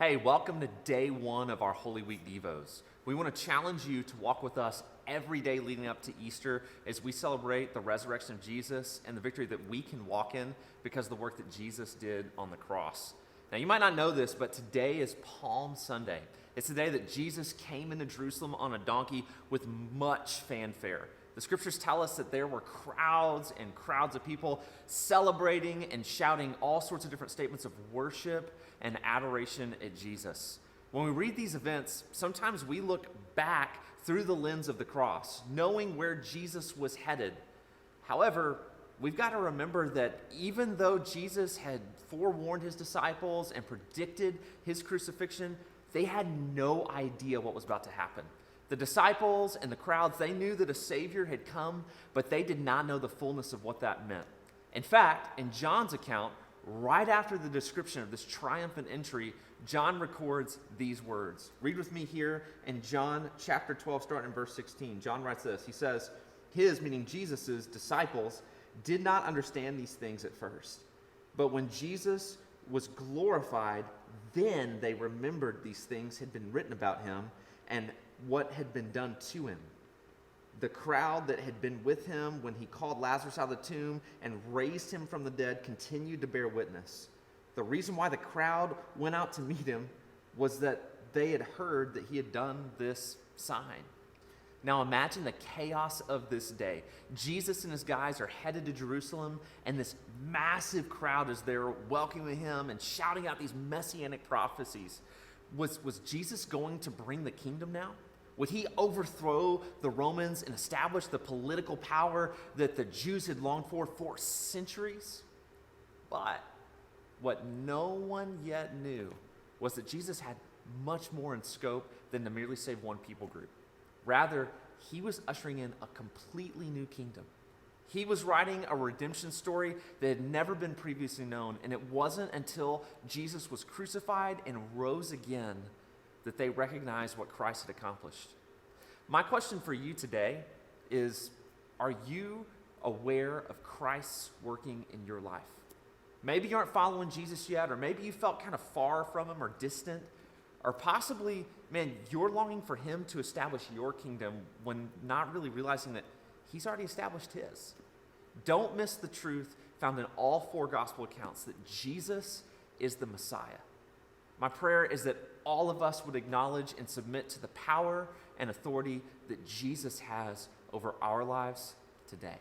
Hey, welcome to day one of our Holy Week Devos. We want to challenge you to walk with us every day leading up to Easter as we celebrate the resurrection of Jesus and the victory that we can walk in because of the work that Jesus did on the cross. Now, you might not know this, but today is Palm Sunday. It's the day that Jesus came into Jerusalem on a donkey with much fanfare. The scriptures tell us that there were crowds and crowds of people celebrating and shouting all sorts of different statements of worship and adoration at Jesus. When we read these events, sometimes we look back through the lens of the cross, knowing where Jesus was headed. However, we've got to remember that even though Jesus had forewarned his disciples and predicted his crucifixion, they had no idea what was about to happen. The disciples and the crowds, they knew that a Savior had come, but they did not know the fullness of what that meant. In fact, in John's account, right after the description of this triumphant entry, John records these words. Read with me here in John chapter 12, starting in verse 16. John writes this. He says, his, meaning Jesus's disciples, did not understand these things at first. But when Jesus was glorified, then they remembered these things had been written about him and what had been done to him. The crowd that had been with him when he called Lazarus out of the tomb and raised him from the dead continued to bear witness. The reason why the crowd went out to meet him was that they had heard that he had done this sign. Now imagine the chaos of this day. Jesus and his guys are headed to Jerusalem, and this massive crowd is there welcoming him and shouting out these messianic prophecies. Was Jesus going to bring the kingdom now? Would he overthrow the Romans and establish the political power that the Jews had longed for centuries? But what no one yet knew was that Jesus had much more in scope than to merely save one people group. Rather, he was ushering in a completely new kingdom. He was writing a redemption story that had never been previously known, and it wasn't until Jesus was crucified and rose again that they recognized what Christ had accomplished. My question for you today is, are you aware of Christ's working in your life? Maybe you aren't following Jesus yet, or maybe you felt kind of far from him or distant, or possibly, you're longing for him to establish your kingdom when not really realizing that he's already established his. Don't miss the truth found in all four gospel accounts that Jesus is the Messiah. My prayer is that all of us would acknowledge and submit to the power and authority that Jesus has over our lives today.